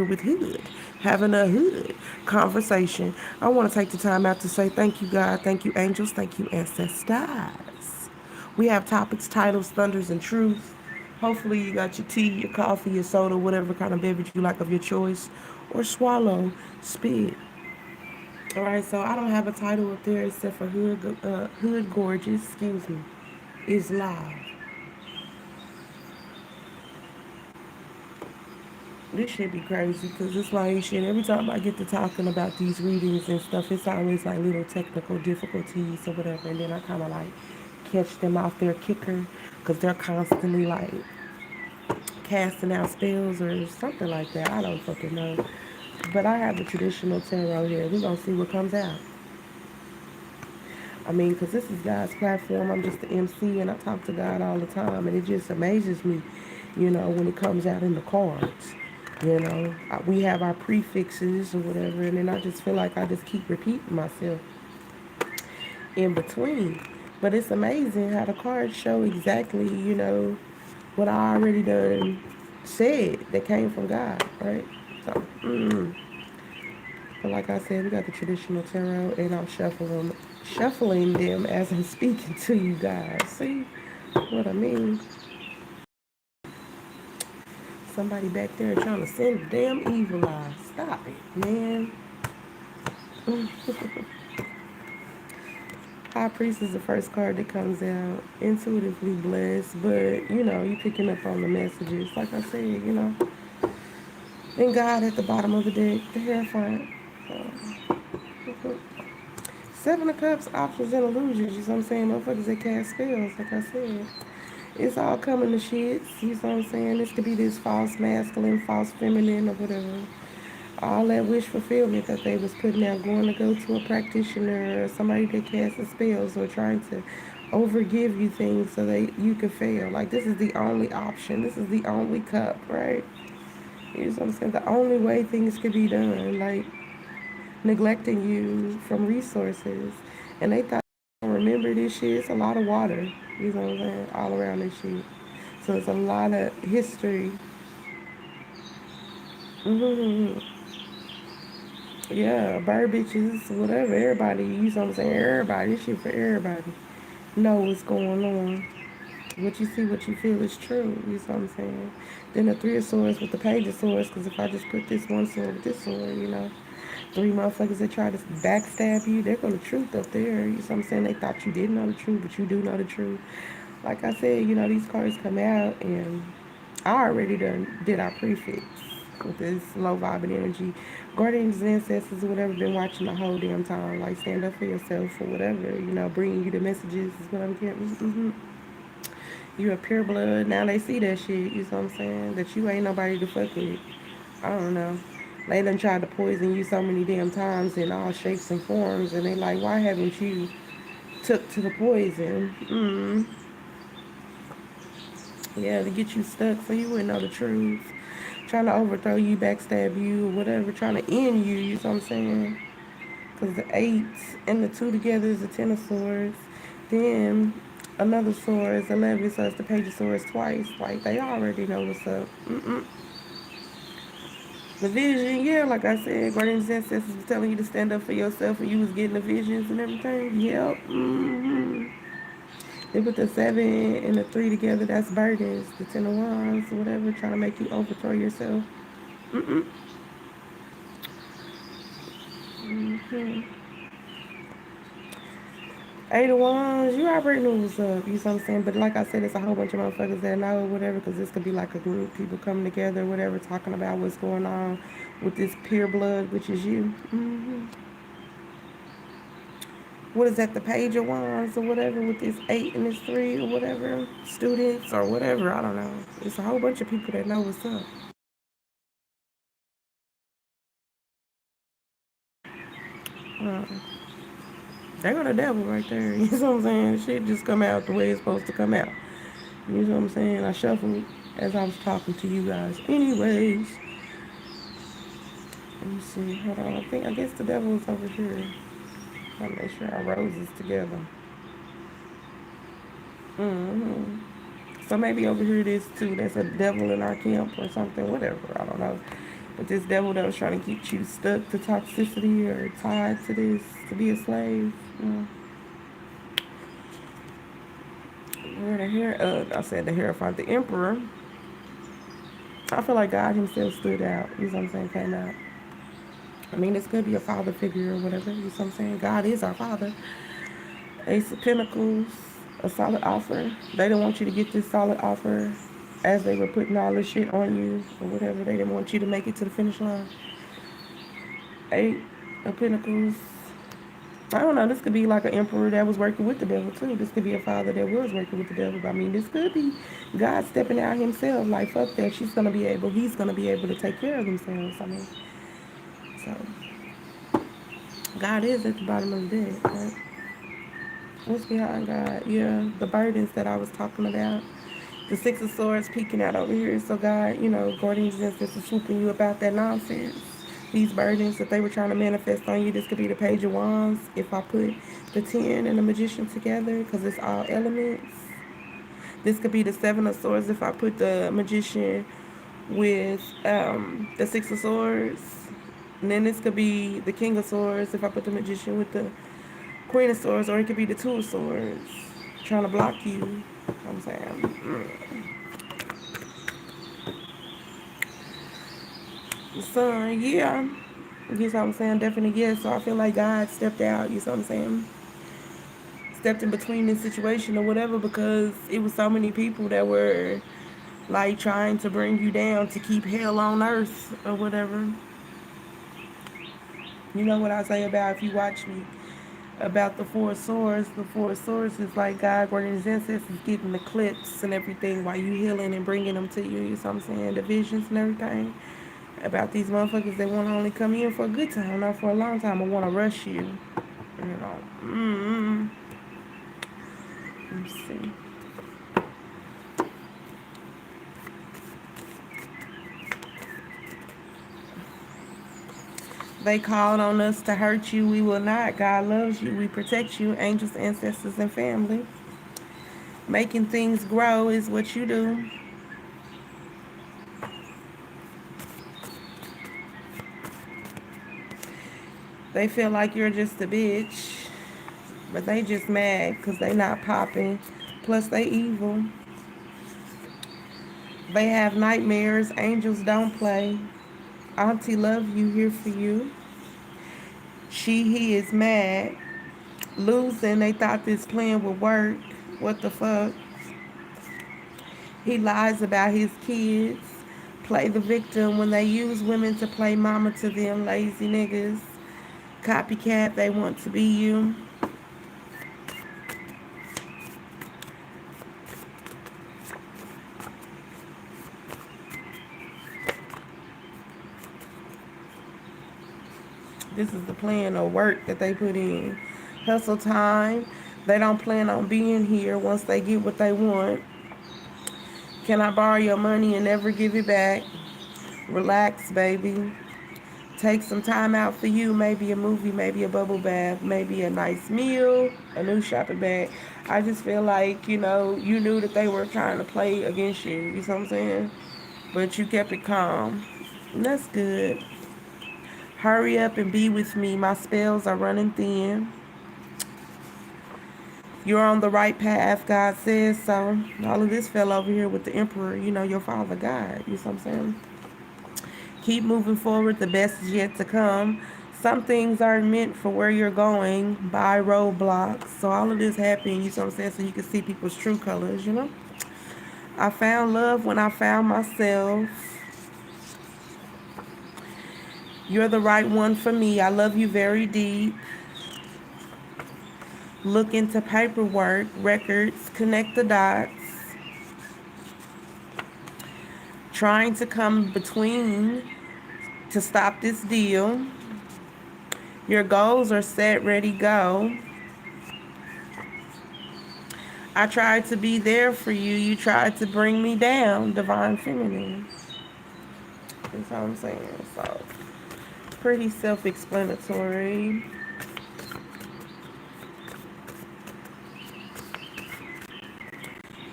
with Hood, having a Hood conversation. I want to take the time out to say thank you, God, thank you, angels, thank you, ancestors. We have topics, titles, thunders, and truth. Hopefully, you got your tea, your coffee, your soda, whatever kind of beverage you like of your choice, or swallow, spit. All right, so I don't have a title up there except for Hood Gorgeous, excuse me, is live. This should be crazy because it's like shit. Every time I get to talking about these readings and stuff, it's always like little technical difficulties or whatever, and then I kind of like catch them off their kicker because they're constantly like casting out spells or something like that. I don't fucking know. But I have the traditional tarot here. We're gonna see what comes out. I mean, because this is God's platform. I'm just the MC and I talk to God all the time. And it just amazes me, when it comes out in the cards. We have our prefixes or whatever. And then I just feel like I just keep repeating myself in between. But it's amazing how the cards show exactly, what I already done said that came from God, right? So, but like I said, we got the traditional tarot, and I'm shuffling them as I'm speaking to you guys. See what I mean? Somebody back there trying to send a damn evil eye. Stop it, man. High Priest is the first card that comes out. Intuitively blessed, but you picking up on the messages. Like I said, and God at the bottom of the deck, the Hierophant. Seven of Cups, options and illusions. You know what I'm saying? Motherfuckers that cast spells, like I said. It's all coming to shits. You know what I'm saying? This could be this false masculine, false feminine, or whatever. All that wish fulfillment that they was putting out, going to go to a practitioner or somebody that casts spells or trying to overgive you things so that you could fail. Like, this is the only option. This is the only cup, right? You know what I'm saying? The only way things could be done. Like, neglecting you from resources. And they thought, remember this shit, it's a lot of water, you know what I'm saying, all around this shit. So it's a lot of history. hmm Yeah, bird bitches, whatever, everybody, you know what I'm saying, everybody, this shit for everybody. Know what's going on. What you see, what you feel is true, you know what I'm saying. Then the three of swords with the page of swords, because if I just put this one sword with this sword, three motherfuckers that try to backstab you, they're gonna truth up there. You know what I'm saying? They thought you didn't know the truth, but you do know the truth. Like I said, these cards come out and I already did our prefix with this low vibing energy. Guardians and ancestors or whatever been watching the whole damn time. Like stand up for yourself or whatever, bringing you the messages is what I'm getting. You a pure blood. Now they see that shit, you know what I'm saying? That you ain't nobody to fuck with. I don't know. They done tried to poison you so many damn times in all shapes and forms, and they like, why haven't you took to the poison? Yeah, to get you stuck so you wouldn't know the truth. Trying to overthrow you, backstab you, or whatever, trying to end you, you know what I'm saying? Because the eight and the two together is the ten of swords. Then another sword is 11, so it's the page of swords twice. Like, they already know what's up. The vision, yeah, like I said, guardians and ancestors was telling you to stand up for yourself and you was getting the visions and everything. Yep. They put the seven and the three together, that's burdens. The ten of wands, whatever, trying to make you overthrow yourself. Eight of wands, you already knew what's up, you know what I'm saying? But like I said, it's a whole bunch of motherfuckers that know, whatever, because this could be like a group, people coming together, whatever, talking about what's going on with this pure blood, which is you. What is that, the page of wands or whatever, with this eight and this three or whatever, students or whatever, I don't know. It's a whole bunch of people that know what's up. Uh, they got the devil right there. You know what I'm saying? Shit just come out the way it's supposed to come out. You know what I'm saying? I shuffled as I was talking to you guys. Anyways, let me see. Hold on. I guess the devil is over here. I'll make sure our roses together. So maybe over here it is too. There's a devil in our camp or something. Whatever. I don't know. But this devil that was trying to keep you stuck to toxicity or tied to this, to be a slave. You know. Where the I said the Hierophant, the Emperor. I feel like God himself stood out. You know what I'm saying? Came out. I mean, this could be a father figure or whatever. You know what I'm saying? God is our father. Ace of Pentacles, a solid offer. They didn't want you to get this solid offer as they were putting all this shit on you or whatever. They didn't want you to make it to the finish line. Eight of Pentacles. I don't know. This could be like an emperor that was working with the devil too. This could be a father that was working with the devil. I mean, this could be God stepping out himself. Like, fuck that. He's gonna be able to take care of themselves. I mean, so God is at the bottom of the deck, right? What's behind God? Yeah, the burdens that I was talking about. The Six of Swords peeking out over here. So God, guardians and is swooping you about that nonsense. These burdens that they were trying to manifest on you. This could be the Page of Wands if I put the 10 and the Magician together because it's all elements. This could be the Seven of Swords if I put the Magician with the Six of Swords. And then this could be the King of Swords if I put the Magician with the Queen of Swords, or it could be the Two of Swords trying to block you. I'm saying. The Sun, yeah. You know what I'm saying? Definitely yes. So I feel like God stepped out, you know what I'm saying? Stepped in between this situation or whatever because it was so many people that were like trying to bring you down to keep hell on earth or whatever. You know what I say about if you watch me about the Four Swords. The Four Swords is like God where his ancestors getting the clips and everything while you healing and bringing them to you. You know what I'm saying? The visions and everything about these motherfuckers that want to only come in for a good time, not for a long time, or want to rush you. You know. Let's see. They called on us to hurt you. We will not. God loves you. We protect you. Angels, ancestors, and family. Making things grow is what you do. They feel like you're just a bitch, but they just mad because they not popping. Plus, they evil. They have nightmares. Angels don't play. Auntie love you, here for you. He is mad. Losing, they thought this plan would work. What the fuck? He lies about his kids. Play the victim when they use women to play mama to them. Lazy niggas. Copycat, they want to be you. This is the plan of work that they put in. Hustle time. They don't plan on being here once they get what they want. Can I borrow your money and never give it back? Relax, baby. Take some time out for you. Maybe a movie, maybe a bubble bath, maybe a nice meal, a new shopping bag. I just feel like, you knew that they were trying to play against you. You know what I'm saying? But you kept it calm. And that's good. Hurry up and be with me. My spells are running thin. You're on the right path, God says so. All of this fell over here with the Emperor, your father, God. You know what I'm saying? Keep moving forward. The best is yet to come. Some things are meant for where you're going by roadblocks. So all of this happened, you know what I'm saying, so you can see people's true colors, I found love when I found myself. You're the right one for me. I love you very deep. Look into paperwork, records, connect the dots. Trying to come between to stop this deal. Your goals are set, ready, go. I tried to be there for you. You tried to bring me down, divine feminine. That's what I'm saying. So, pretty self-explanatory.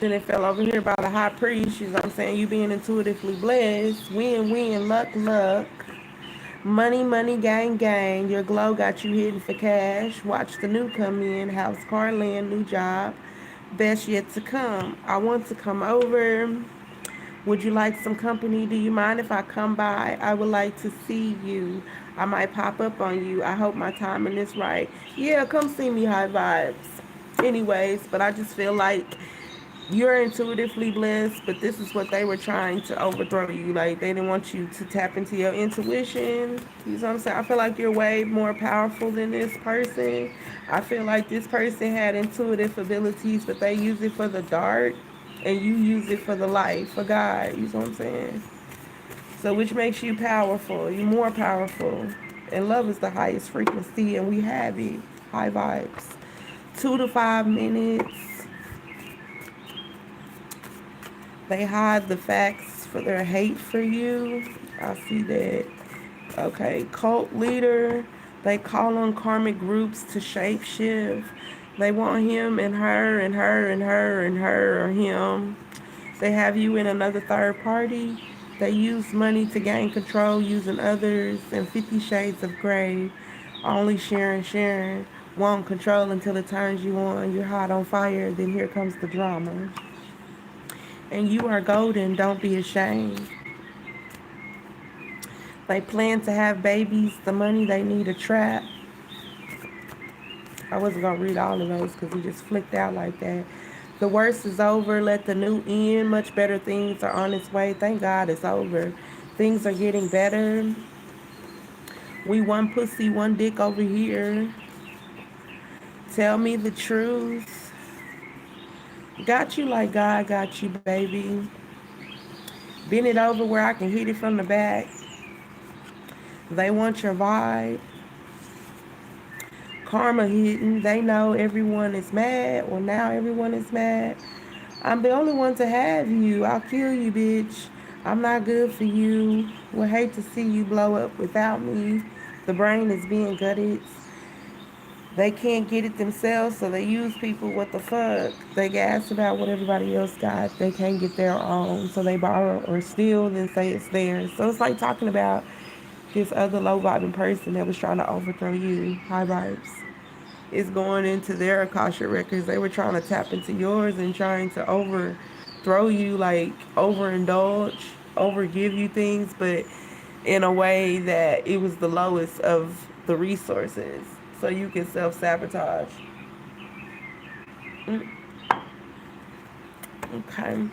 Then it fell over here by the high priest. You know what I'm saying? You being intuitively blessed. Win, win, luck, luck. Money, money, gang, gang. Your glow got you hitting for cash. Watch the new come in. House, car, land, new job. Best yet to come. I want to come over. Would you like some company? Do you mind if I come by? I would like to see you. I might pop up on you. I hope my timing is right. Yeah, come see me, high vibes. Anyways, but I just feel like you're intuitively blessed, but this is what they were trying to overthrow you. Like, they didn't want you to tap into your intuition. You know what I'm saying? I feel like you're way more powerful than this person. I feel like this person had intuitive abilities, but they use it for the dark, and you use it for the light, for God. You know what I'm saying? So, which makes you powerful. You're more powerful. And love is the highest frequency, and we have it. High vibes. 2 to 5 minutes. They hide the facts for their hate for you. I see that. Okay, cult leader. They call on karmic groups to shape shift. They want him and her and her and her and her or him. They have you in another third party. They use money to gain control using others and 50 Shades of Grey. Only sharing. Want control until it turns you on. You're hot on fire. Then here comes the drama. And you are golden. Don't be ashamed. They plan to have babies. The money they need a trap. I wasn't going to read all of those because he just flicked out like that. The worst is over. Let the new in. Much better things are on its way. Thank God it's over. Things are getting better. We one pussy, one dick over here. Tell me the truth. Got you like God got you, baby. Bend it over where I can hit it from the back. They want your vibe. Karma hitting. They know everyone is mad. Well, now everyone is mad. I'm the only one to have you. I'll kill you, bitch. I'm not good for you. Would hate to see you blow up without me. The brain is being gutted. They can't get it themselves, so they use people. What the fuck? They gas about what everybody else got. They can't get their own, so they borrow or steal, then say it's theirs. So it's like talking about this other low vibing person that was trying to overthrow you. High vibes. It's going into their Akasha records. They were trying to tap into yours and trying to overthrow you, like overindulge, overgive you things, but in a way that it was the lowest of the resources. So you can self sabotage. Okay.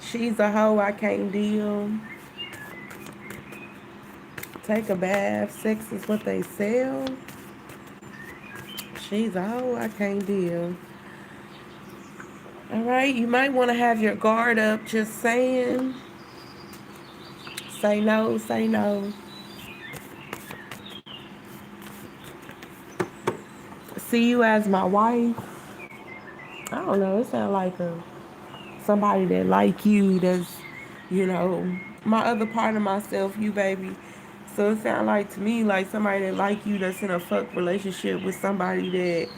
She's a hoe, I can't deal. Take a bath. Sex is what they sell. She's a hoe, I can't deal. All right, you might want to have your guard up, just saying. Say no, say no. See you as my wife. I don't know, it sounds like somebody that like you, that's, you know, my other part of myself, you baby. So it sounds like to me like somebody that like you that's in a fuck relationship with somebody that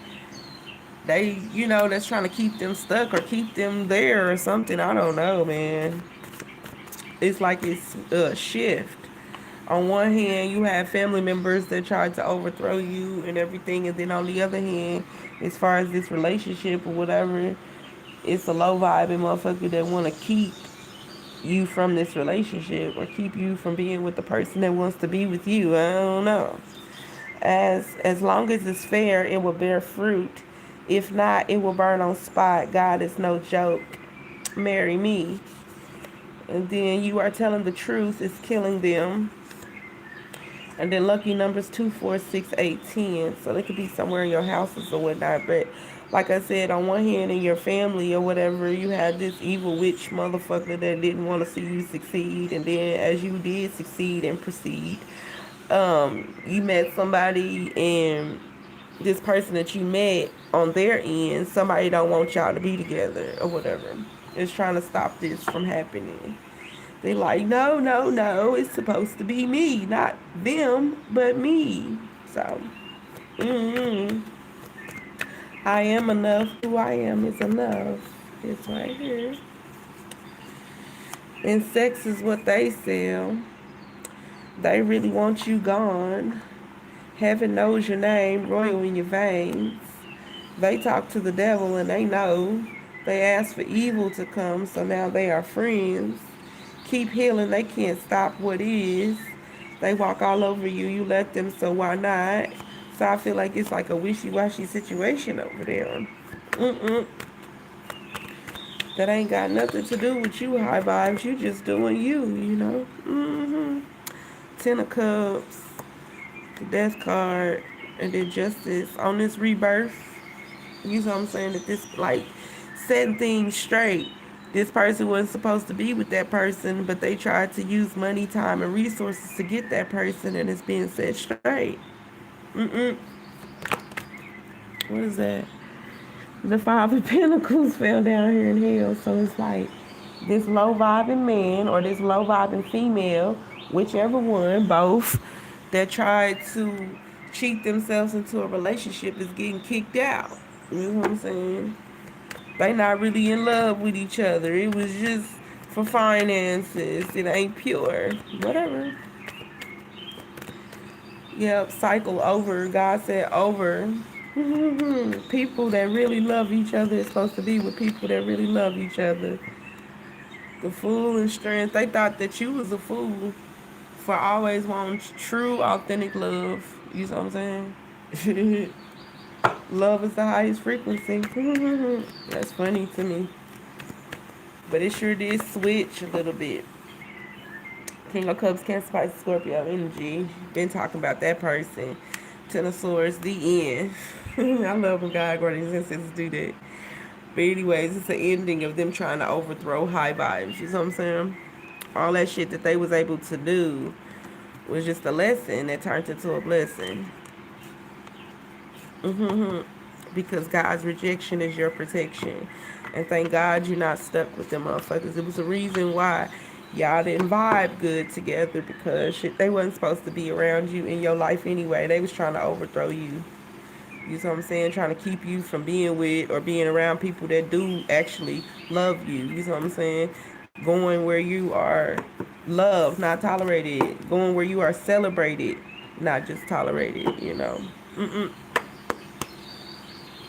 they, that's trying to keep them stuck or keep them there or something. I don't know, man. It's like it's a shift. On one hand, you have family members that try to overthrow you and everything, and then on the other hand, as far as this relationship or whatever, it's a low vibe and motherfucker that want to keep you from this relationship or keep you from being with the person that wants to be with you. I don't know. As long as it's fair, it will bear fruit. If not, it will burn on spot. God is no joke. Marry me. And then you are telling the truth, it's killing them. And then lucky numbers 2, 4, 6, 8, 10. So they could be somewhere in your houses or whatnot. But like I said, on one hand, in your family or whatever, you had this evil witch motherfucker that didn't want to see you succeed. And then as you did succeed and proceed, you met somebody, and this person that you met on their end, somebody don't want y'all to be together or whatever. It's trying to stop this from happening. They like, no, no, no, it's supposed to be me, not them, but me. So, I am enough. Who I am is enough. It's right here. And sex is what they sell. They really want you gone. Heaven knows your name, royal in your veins. They talk to the devil and they know. They ask for evil to come, so now they are friends. Keep healing, they can't stop what is. They walk all over you, you let them, so why not? So I feel like it's like a wishy-washy situation over there. Mm-mm. That ain't got nothing to do with you, high vibes. You just doing you, you know? Mm-hmm. Ten of Cups, the Death card, and then Justice on this rebirth. You know what I'm saying? That this, like, setting things straight. This person wasn't supposed to be with that person, but they tried to use money, time, and resources to get that person, and it's being set straight. Mm-mm. What is that? The Five of Pentacles fell down here in hell, so it's like this low vibing man or this low vibing female, whichever one, both, that tried to cheat themselves into a relationship is getting kicked out. You know what I'm saying? They not really in love with each other. It was just for finances. It ain't pure. Whatever. Yep, cycle over. God said over. People that really love each other is supposed to be with people that really love each other. The fool and strength. They thought that you was a fool for always wanting true, authentic love. You know what I'm saying? Love is the highest frequency. That's funny to me. But it sure did switch a little bit. King of Cups, Cancer, Pisces, Scorpio energy. Been talking about that person. Ten of Swords, the end. I love when God guardians and sisters do that. But anyways, it's the ending of them trying to overthrow high vibes. You know what I'm saying? All that shit that they was able to do was just a lesson that turned into a blessing. Because God's rejection is your protection. And thank God you're not stuck with them motherfuckers. It was a reason why y'all didn't vibe good together, because shit, they wasn't supposed to be around you in your life anyway. They was trying to overthrow you. You know what I'm saying? Trying to keep you from being with or being around people that do actually love you. You know what I'm saying? Going where you are loved, not tolerated. Going where you are celebrated, not just tolerated, you know.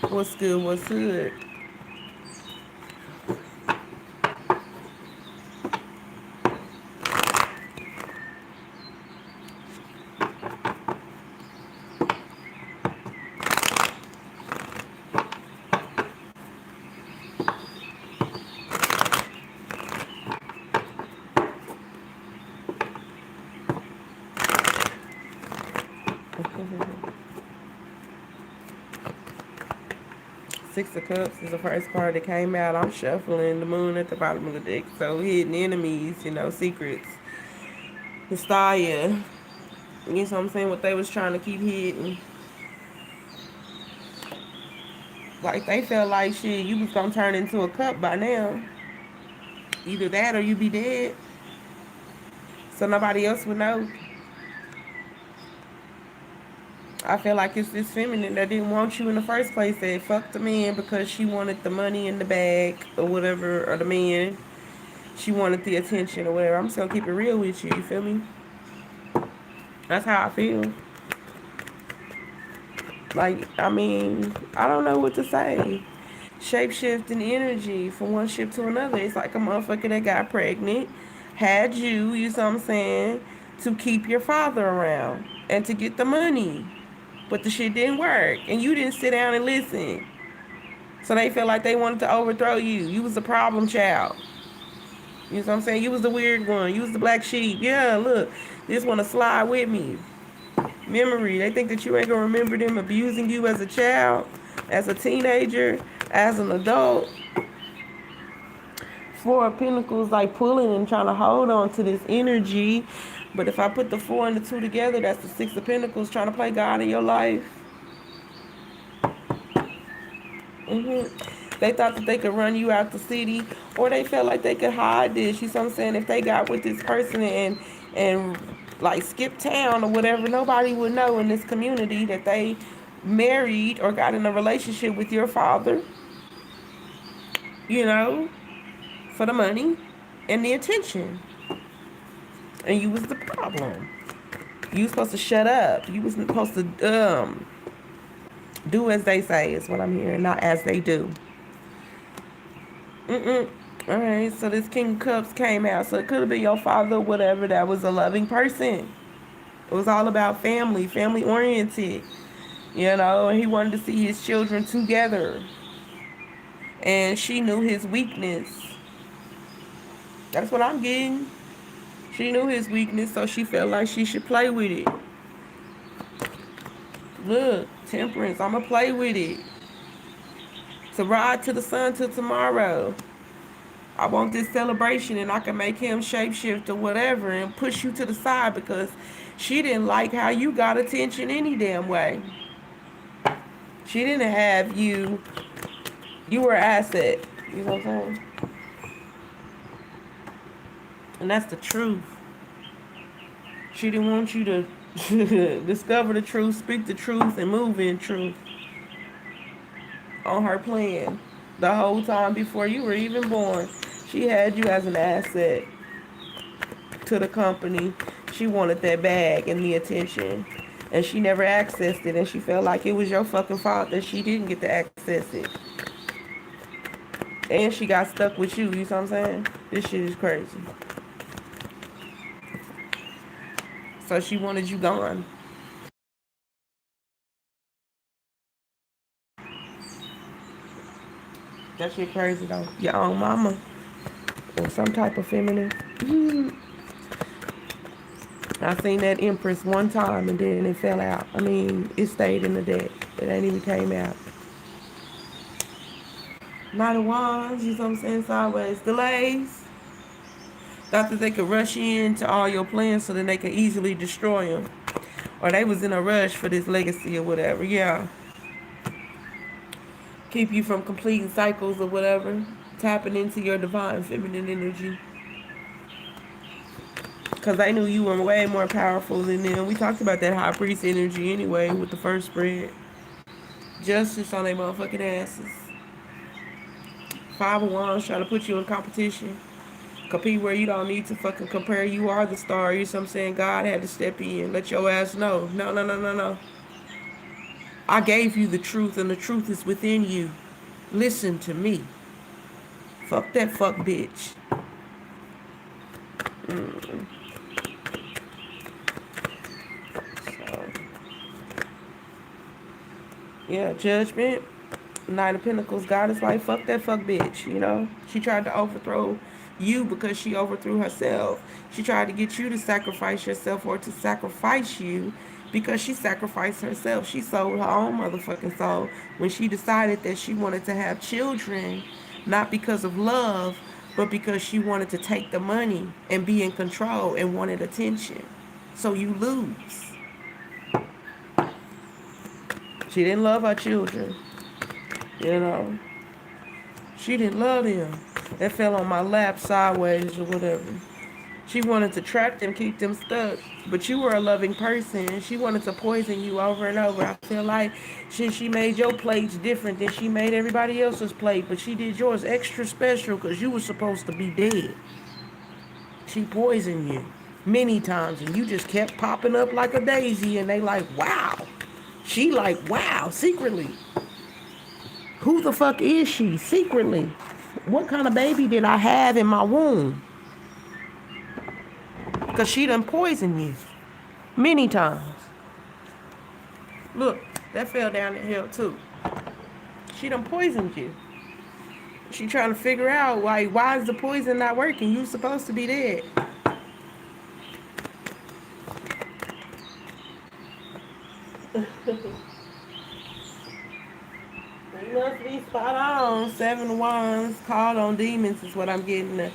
What's good? What's good? Six of Cups is the first card that came out. I'm shuffling the moon at the bottom of the deck. So hidden enemies, you know, secrets. Hestia. You know what I'm saying? What they was trying to keep hidden. Like they felt like shit, you was gonna turn into a cup by now. Either that or you be dead. So nobody else would know. I feel like it's this feminine that didn't want you in the first place, that fucked the man because she wanted the money in the bag or whatever, or the man. She wanted the attention or whatever. I'm just gonna keep it real with you, you feel me? That's how I feel. Like, I mean, I don't know what to say. Shape shifting energy from one ship to another. It's like a motherfucker that got pregnant, had you know what I'm saying, to keep your father around and to get the money. But the shit didn't work. And you didn't sit down and listen. So they felt like they wanted to overthrow you. You was the problem child. You know what I'm saying? You was the weird one. You was the black sheep. Yeah, look. They just want to slide with me. Memory. They think that you ain't going to remember them abusing you as a child, as a teenager, as an adult. Four of Pentacles, like pulling and trying to hold on to this energy. But if I put the four and the two together, that's the Six of Pentacles trying to play God in your life. They thought that they could run you out the city, or they felt like they could hide this. You know what I'm saying? If they got with this person and like skip town or whatever, nobody would know in this community that they married or got in a relationship with your father. You know, for the money and the attention, and you was the problem. You supposed to shut up. You was supposed to do as they say is what I'm hearing, not as they do. All right, so this King of Cups came out. So it could have been your father, whatever, that was a loving person. It was all about family, family oriented. You know, and he wanted to see his children together. And she knew his weakness. That's what I'm getting. She knew his weakness, so she felt like she should play with it. Look, Temperance, I'ma play with it. To ride to the sun till tomorrow. I want this celebration and I can make him shapeshift or whatever and push you to the side because she didn't like how you got attention any damn way. She didn't have you. You were an asset. You know what I'm saying? And that's the truth. She didn't want you to discover the truth, speak the truth, and move in truth on her plan. The whole time before you were even born, she had you as an asset to the company. She wanted that bag and the attention. And she never accessed it. And she felt like it was your fucking fault that she didn't get to access it. And she got stuck with you. You know what I'm saying? This shit is crazy. So she wanted you gone. That shit crazy though. Your own mama. Or some type of feminine. I seen that Empress one time and then it fell out. I mean, it stayed in the deck. It ain't even came out. Knight of Wands, you know what I'm saying? Sideways. Delays. Thought that they could rush into all your plans so that they could easily destroy them. Or they was in a rush for this legacy or whatever. Yeah. Keep you from completing cycles or whatever. Tapping into your divine feminine energy. Because I knew you were way more powerful than them. We talked about that high priest energy anyway with the first spread. Justice on their motherfucking asses. Five of Wands trying to put you in competition. Compete where you don't need to fucking compare. You are the star. You know what I'm saying? God had to step in. Let your ass know. No. I gave you the truth and the truth is within you. Listen to me. Fuck that fuck bitch. So, yeah, Judgment. Knight of Pentacles, God is like, fuck that fuck bitch, you know? She tried to overthrow you because she overthrew herself. She tried to get you to sacrifice yourself or to sacrifice you because she sacrificed herself. She sold her own motherfucking soul when she decided that she wanted to have children, not because of love, but because she wanted to take the money and be in control and wanted attention. So you lose. She didn't love her children. You know, she didn't love them. That fell on my lap sideways or whatever. She wanted to trap them, keep them stuck. But you were a loving person. She wanted to poison you over and over. I feel like she made your plates different than she made everybody else's plate. But she did yours extra special because you were supposed to be dead. She poisoned you many times. And you just kept popping up like a daisy. And they like, wow. She like, wow, secretly. Who the fuck is she secretly? What kind of baby did I have in my womb? Because she done poisoned you many times. Look, that fell down the hill too. She done poisoned you. She trying to figure out why is the poison not working? You supposed to be dead. You must be spot on. 7 of Wands, called on demons is what I'm getting. The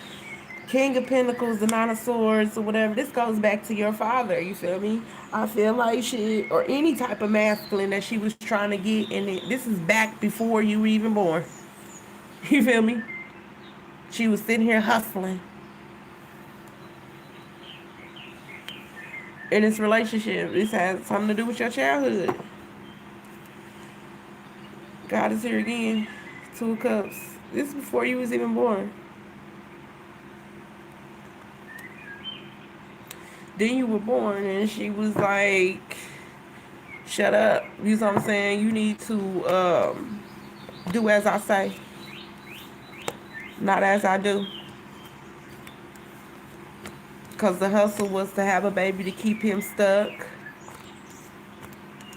King of Pentacles, the Nine of Swords, or whatever. This goes back to your father. You feel me? I feel like she, or any type of masculine that she was trying to get, and this is back before you were even born. You feel me? She was sitting here hustling. In this relationship, this has something to do with your childhood. God is here again. 2 of Cups. This is before you was even born. Then you were born, and she was like, "Shut up." You know what I'm saying? You need to do as I say, not as I do. Because the hustle was to have a baby to keep him stuck.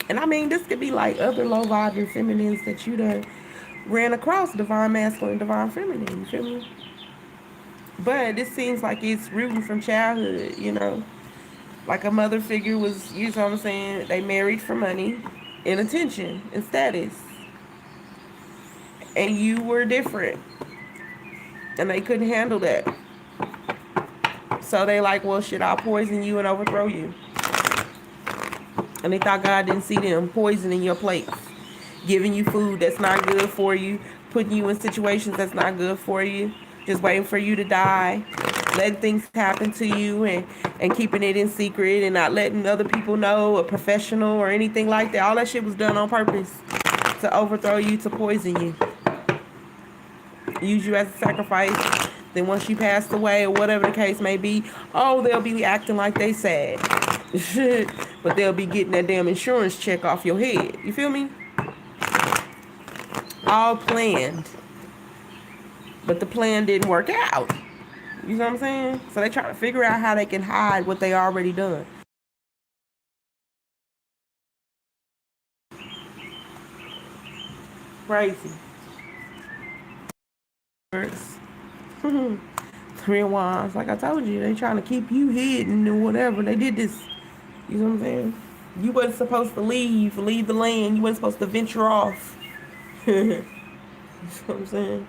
And I mean, this could be like other low vibrant feminines that you done ran across, divine masculine, divine feminine. You feel me? But it seems like it's rooting from childhood, you know. Like a mother figure was, you know what I'm saying? They married for money and attention and status. And you were different. And they couldn't handle that. So they like, well, shit, I'll poison you and overthrow you. And they thought God didn't see them poisoning your plates, giving you food that's not good for you, putting you in situations that's not good for you, just waiting for you to die, letting things happen to you and keeping it in secret and not letting other people know, a professional or anything like that. All that shit was done on purpose to overthrow you, to poison you, use you as a sacrifice. Then once you passed away or whatever the case may be, oh, they'll be acting like they sad. But they'll be getting that damn insurance check off your head. You feel me? All planned. But the plan didn't work out. You know what I'm saying? So they try to figure out how they can hide what they already done. Crazy. Three of Wands. Like I told you, they trying to keep you hidden and whatever. They did this. You know what I'm saying? You wasn't supposed to leave the land. You wasn't supposed to venture off. You know what I'm saying?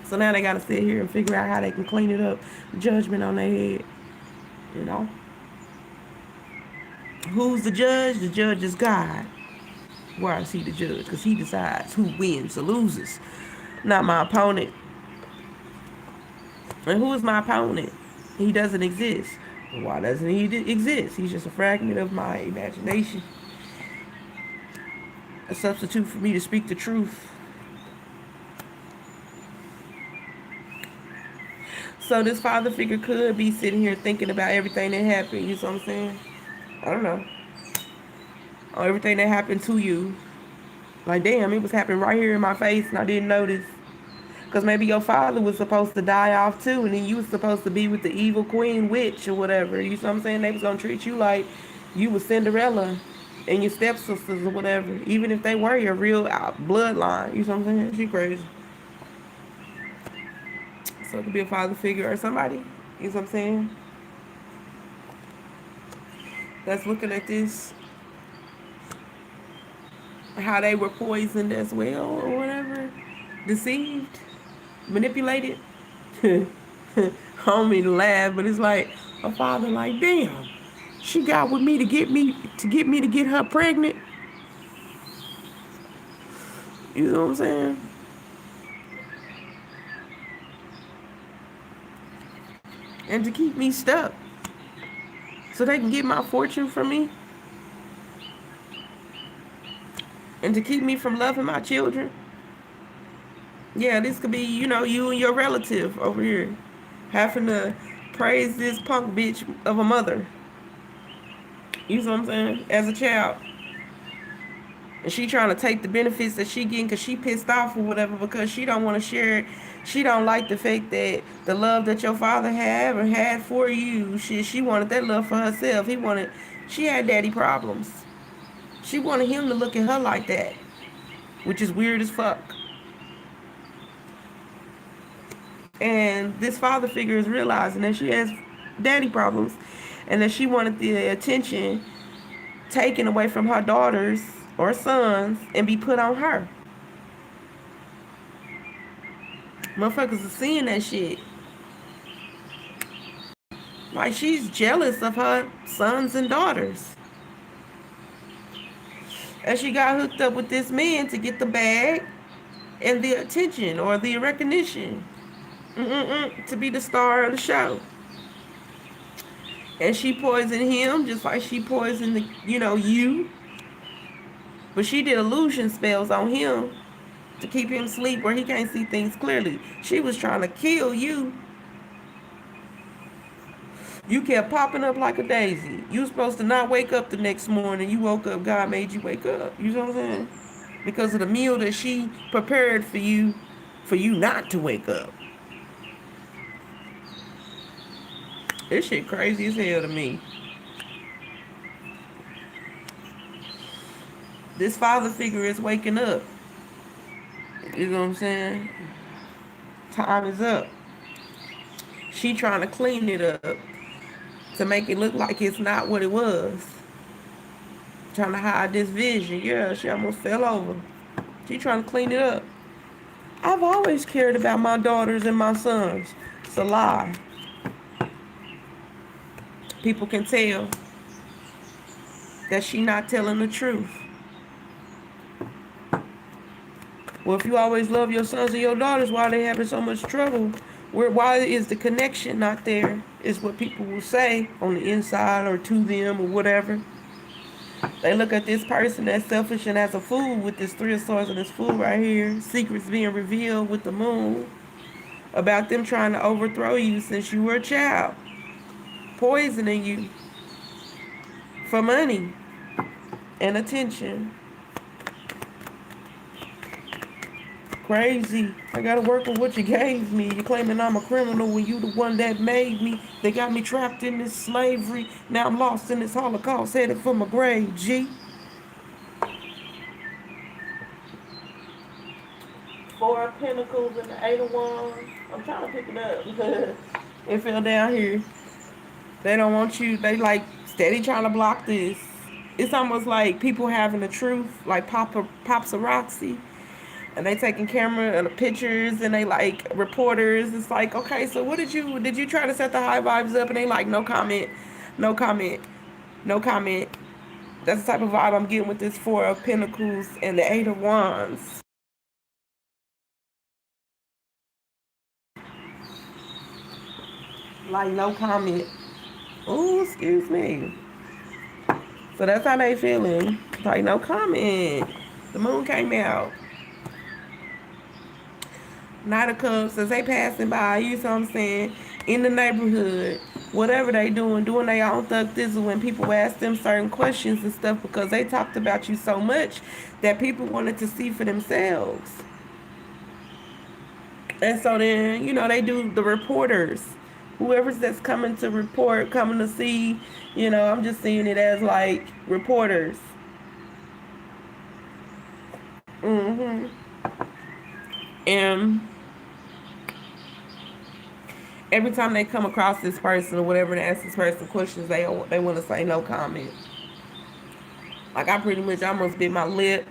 So now they gotta sit here and figure out how they can clean it up. Judgment on their head. You know? Who's the judge? The judge is God. Why is he the judge? Because he decides who wins or loses. Not my opponent. And who is my opponent? He doesn't exist. Why doesn't he exist? He's just a fragment of my imagination. A substitute for me to speak the truth. So this father figure could be sitting here thinking about everything that happened. You know what I'm saying? I don't know. Or everything that happened to you. Like, damn, it was happening right here in my face and I didn't notice. Because maybe your father was supposed to die off too, and then you was supposed to be with the evil queen witch or whatever. You know what I'm saying? They was going to treat you like you was Cinderella and your stepsisters or whatever. Even if they were your real bloodline. You know what I'm saying? She crazy. So it could be a father figure or somebody. You know what I'm saying? That's looking at this. How they were poisoned as well or whatever. Deceived. Manipulated. I don't mean to laugh, but it's like a father like, damn, she got with me to get her pregnant. You know what I'm saying? And to keep me stuck. So they can get my fortune from me. And to keep me from loving my children. Yeah, this could be, you and your relative over here having to praise this punk bitch of a mother. You know what I'm saying? As a child. And she trying to take the benefits that she getting because she pissed off or whatever because she don't want to share it. She don't like the fact that the love that your father had for you, she wanted that love for herself. She had daddy problems. She wanted him to look at her like that, which is weird as fuck. And this father figure is realizing that she has daddy problems and that she wanted the attention taken away from her daughters or sons and be put on her. Motherfuckers are seeing that shit. Like she's jealous of her sons and daughters. And she got hooked up with this man to get the bag and the attention or the recognition. To be the star of the show. And she poisoned him just like she poisoned you. But she did illusion spells on him to keep him asleep where he can't see things clearly. She was trying to kill you. You kept popping up like a daisy. You were supposed to not wake up the next morning. You woke up, God made you wake up. You know what I'm saying? Because of the meal that she prepared for you not to wake up. This shit crazy as hell to me. This father figure is waking up. You know what I'm saying? Time is up. She trying to clean it up to make it look like it's not what it was. Trying to hide this vision. Yeah, she almost fell over. She trying to clean it up. I've always cared about my daughters and my sons. It's a lie. People can tell that she not telling the truth. Well, if you always love your sons and your daughters, why are they having so much trouble? Why is the connection not there? Is what people will say on the inside or to them or whatever. They look at this person that's selfish and as a fool with this Three of Swords and this fool right here. Secrets being revealed with the moon about them trying to overthrow you since you were a child. Poisoning you for money and attention. Crazy. I gotta work with what you gave me. You claiming I'm a criminal when you the one that made me. They got me trapped in this slavery. Now I'm lost in this Holocaust, headed for my grave, G. Four of Pentacles and the Eight of Wands. I'm trying to pick it up. It fell down here. They don't want you. They like steady trying to block this. It's almost like people having the truth, like paparazzi. And they taking camera and pictures and they like reporters. It's like, okay, so what did you try to set the high vibes up? And they like, no comment, no comment, no comment. That's the type of vibe I'm getting with this Four of Pentacles and the Eight of Wands. Like, no comment. Ooh, excuse me. So that's how they feeling. Like, no comment. The moon came out. Knight of Cups, as they passing by, you know what I'm saying, in the neighborhood, whatever they doing their own thug thizzle when people ask them certain questions and stuff because they talked about you so much that people wanted to see for themselves. And so then, you know, they do the reporters. Whoever's that's coming to report, coming to see, you know, I'm just seeing it as like reporters. And every time they come across this person or whatever and ask this person questions, they want to say no comment. Like I pretty much almost bit my lip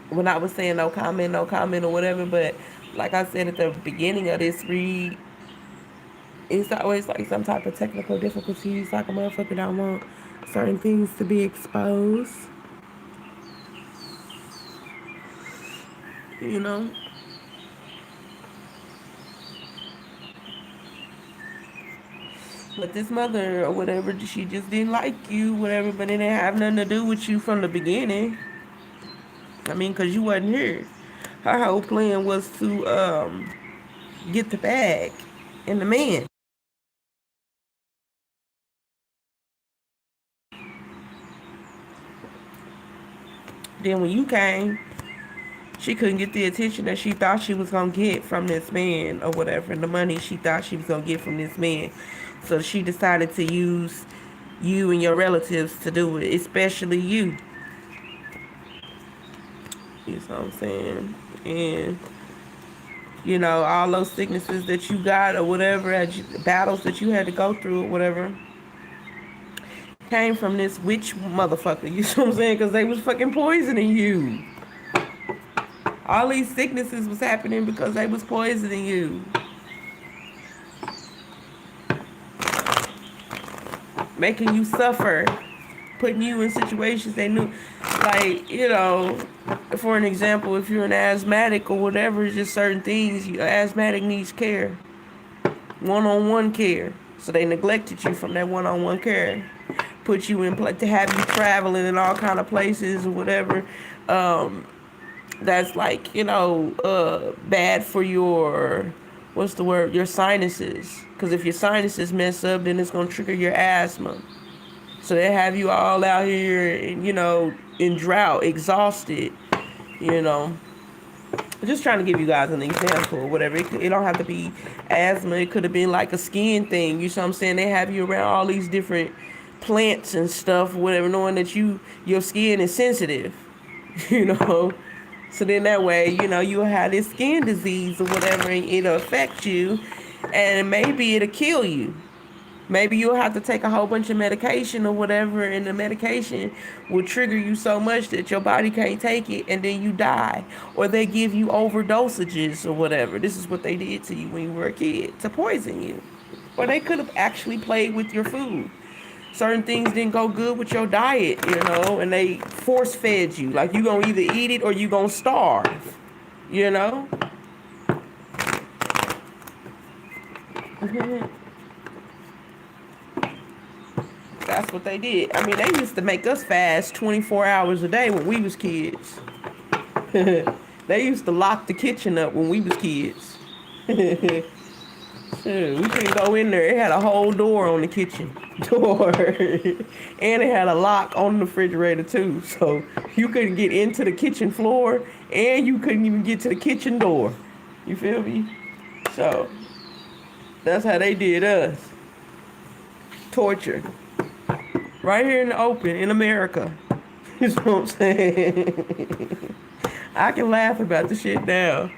when I was saying no comment or whatever. But like I said at the beginning of this read, it's always like some type of technical difficulties. Like a motherfucker don't want certain things to be exposed. You know? But this mother or whatever, she just didn't like you, whatever, but it didn't have nothing to do with you from the beginning. I mean, because you wasn't here. Her whole plan was to get the bag and the man. Then when you came, she couldn't get the attention that she thought she was going to get from this man or whatever, and the money she thought she was going to get from this man. So she decided to use you and your relatives to do it, especially you. You know what I'm saying? And, you know, all those sicknesses that you got or whatever, battles that you had to go through or whatever, came from this witch motherfucker. You know what I'm saying? Because they was fucking poisoning you. All these sicknesses was happening because they was poisoning you. Making you suffer. Putting you in situations they knew. Like, you know, for an example, if you're an asthmatic or whatever, it's just certain things. An asthmatic needs care. One-on-one care. So they neglected you from that one-on-one care. Put you in place to have you traveling in all kind of places or whatever. That's like, you know, bad for your, what's the word, your sinuses. Because if your sinuses mess up, then it's going to trigger your asthma. So they have you all out here, in drought, exhausted, you know. Just trying to give you guys an example or whatever. It don't have to be asthma. It could have been like a skin thing. You know what I'm saying? They have you around all these different plants and stuff, whatever, knowing that your skin is sensitive, you know. So then that way, you'll have this skin disease or whatever, and it'll affect you, and maybe it'll kill you. Maybe you'll have to take a whole bunch of medication or whatever, and the medication will trigger you so much that your body can't take it, and then you die. Or they give you overdosages or whatever. This is what they did to you when you were a kid, to poison you. Or they could have actually played with your food. Certain things didn't go good with your diet, and they force fed you. Like, you gonna either eat it or you gonna starve, you know? That's what they did. I mean, they used to make us fast 24 hours a day when we was kids. They used to lock the kitchen up when we was kids. We couldn't go in there. It had a whole door on the kitchen door. And it had a lock on the refrigerator too. So you couldn't get into the kitchen floor, and you couldn't even get to the kitchen door. You feel me? So that's how they did us. Torture. Right here in the open, in America. You know what I'm saying? I can laugh about the shit now.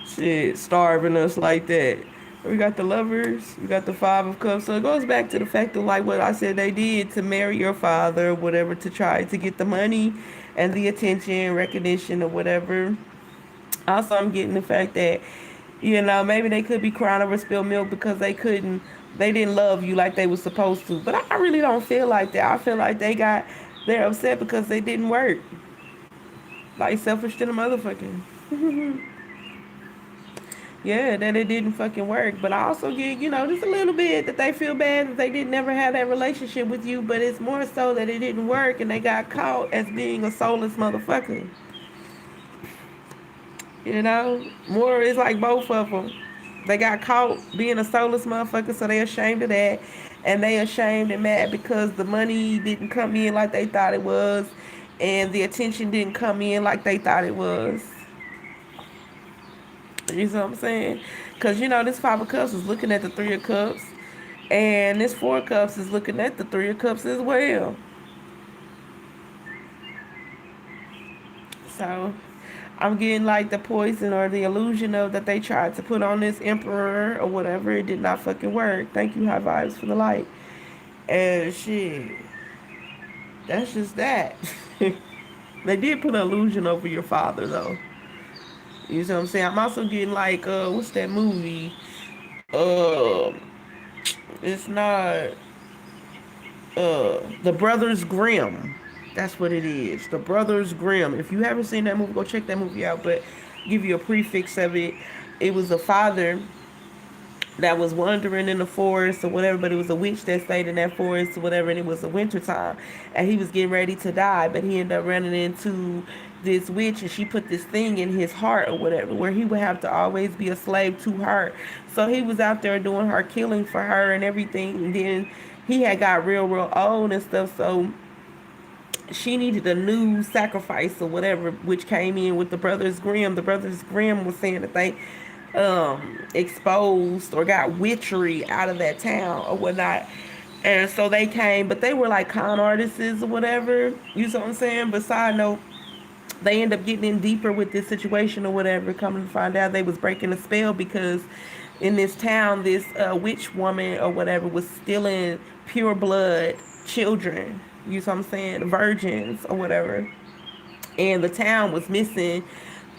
Shit, starving us like that. We got the Lovers, we got the Five of Cups. So it goes back to the fact of like what I said they did to marry your father or whatever, to try to get the money and the attention, recognition or whatever. Also, I'm getting the fact that, maybe they could be crying over spilled milk because they didn't love you like they were supposed to. But I really don't feel like that. I feel like they're upset because they didn't work. Like, selfish to the motherfucking. Yeah, that it didn't fucking work. But I also get, just a little bit that they feel bad that they didn't never have that relationship with you. But it's more so that it didn't work and they got caught as being a soulless motherfucker. More is like both of them. They got caught being a soulless motherfucker, so they ashamed of that. And they ashamed and mad because the money didn't come in like they thought it was. And the attention didn't come in like they thought it was. You know what I'm saying? Because, this Five of Cups is looking at the Three of Cups. And this Four of Cups is looking at the Three of Cups as well. So, I'm getting like the poison or the illusion of that they tried to put on this emperor or whatever. It did not fucking work. Thank you, High Vibes, for the light. And shit. That's just that. They did put an illusion over your father, though. You know what I'm saying? I'm also getting like, what's that movie? It's not, The Brothers Grimm. That's what it is. The Brothers Grimm. If you haven't seen that movie, go check that movie out. But give you a prefix of it. It was a father that was wandering in the forest or whatever, but it was a witch that stayed in that forest or whatever, and it was a winter time, and he was getting ready to die, but he ended up running into this witch, and she put this thing in his heart or whatever, where he would have to always be a slave to her. So he was out there doing her killing for her and everything, and then he had got real old and stuff, so she needed a new sacrifice or whatever, which came in with the Brothers Grimm. The Brothers Grimm was saying that they exposed or got witchery out of that town or whatnot. And so they came, but they were like con artists or whatever. You know what I'm saying? But side note, they end up getting in deeper with this situation or whatever. Coming to find out they was breaking a spell because in this town, this witch woman or whatever was stealing pure blood children. You know what I'm saying? Virgins or whatever. And the town was missing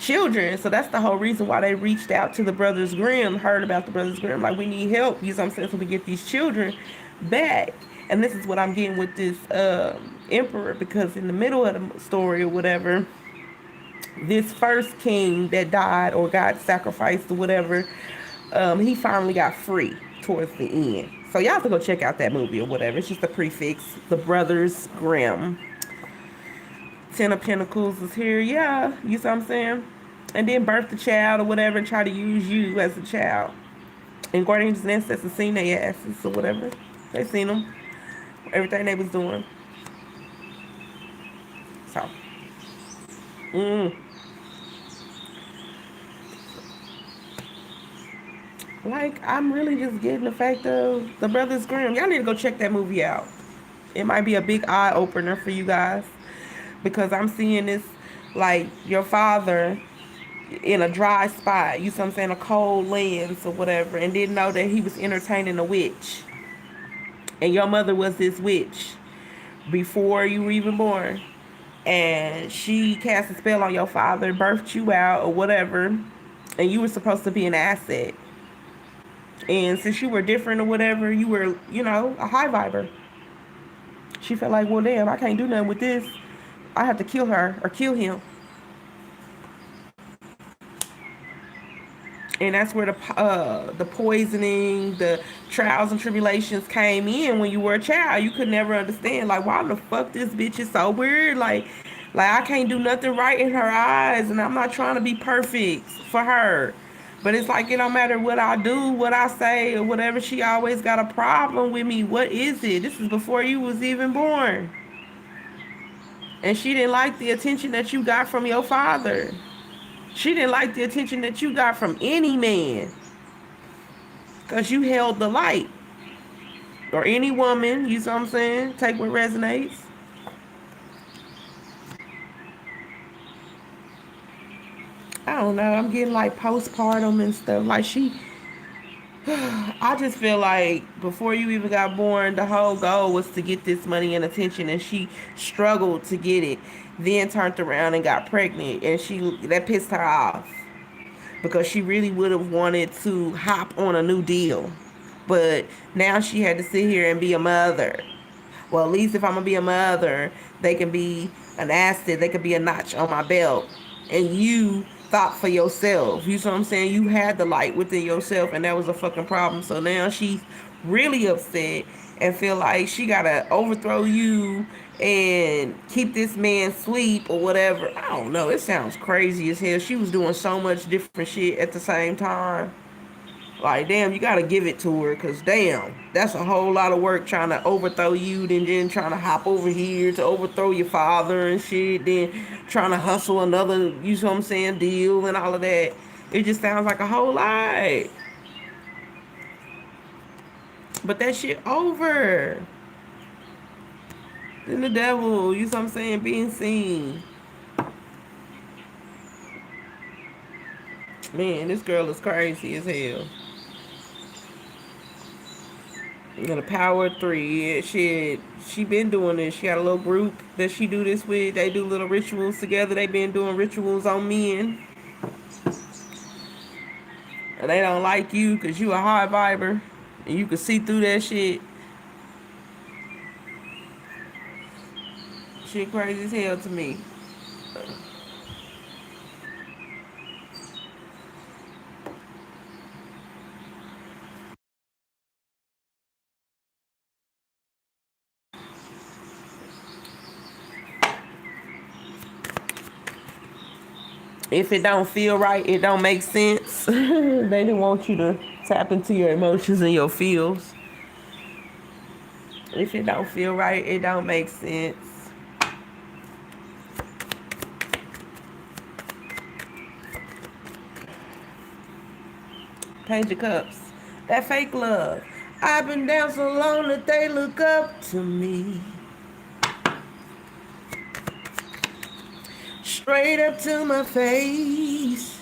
children. So that's the whole reason why they reached out to the Brothers Grimm, heard about the Brothers Grimm. Like, we need help. You know what I'm saying? So we get these children back. And this is what I'm getting with this emperor, because in the middle of the story or whatever, this first king that died or got sacrificed or whatever, he finally got free towards the end. So y'all have to go check out that movie or whatever. It's just a prefix. The Brothers Grimm. Ten of Pentacles is here. Yeah, you see what I'm saying? And then birth the child or whatever and try to use you as a child. And Guardians and Ancestors seen their asses or whatever. They seen them. Everything they was doing. So, mm, like, I'm really just getting the fact of the Brothers Grimm. Y'all need to go check that movie out. It might be a big eye opener for you guys because I'm seeing this, like, your father in a dry spot, you see what I'm saying, a cold lens or whatever, and didn't know that he was entertaining a witch. And your mother was this witch before you were even born. And she cast a spell on your father, birthed you out or whatever, and you were supposed to be an asset. And since you were different or whatever, you were, a high viber. She felt like, well, damn, I can't do nothing with this. I have to kill her or kill him. And that's where the poisoning, the trials and tribulations came in when you were a child. You could never understand, like, why the fuck this bitch is so weird. Like I can't do nothing right in her eyes, and I'm not trying to be perfect for her. But it's like it don't matter what I do, what I say, or whatever. She always got a problem with me. What is it? This is before you was even born, and she didn't like the attention that you got from your father. She didn't like the attention that you got from any man. Because you held the light. Or any woman, you see what I'm saying? Take what resonates. I don't know. I'm getting like postpartum and stuff. Like I just feel like before you even got born, the whole goal was to get this money and attention, and she struggled to get it. Then turned around and got pregnant, and that pissed her off because she really would have wanted to hop on a new deal. But now she had to sit here and be a mother. Well, at least if I'm going to be a mother, they can be an asset. They could be a notch on my belt. And you thought for yourself. You see what I'm saying? You had the light within yourself, and that was a fucking problem. So now she's really upset and feel like she got to overthrow you and keep this man asleep or whatever. I don't know. It sounds crazy as hell. She was doing so much different shit at the same time. Like, damn, you gotta give it to her, cause damn, that's a whole lot of work trying to overthrow you, then trying to hop over here to overthrow your father and shit, then trying to hustle another, you know what I'm saying, deal and all of that. It just sounds like a whole lot. But that shit over. Then the devil, you know what I'm saying, being seen. Man, this girl is crazy as hell. You know, the power of three. Yeah, she been doing this. She got a little group that she do this with. They do little rituals together. They been doing rituals on men. And they don't like you because you a high viber. And you can see through that shit. Shit crazy as hell to me. If it don't feel right, it don't make sense. They didn't want you to tap into your emotions and your feels. If it don't feel right, it don't make sense. Page of Cups. That fake love. I've been down so long that they look up to me. Straight up to my face.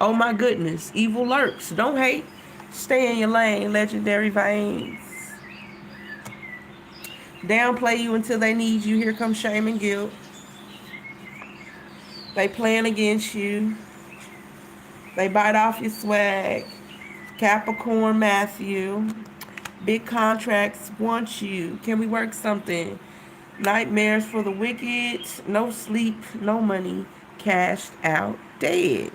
Oh my goodness. Evil lurks. Don't hate. Stay in your lane. Legendary veins. Downplay you until they need you. Here comes shame and guilt. They playing against you. They bite off your swag. Capricorn Matthew. Big contracts want you. Can we work something? Nightmares for the wicked. No sleep, no money. Cashed out dead.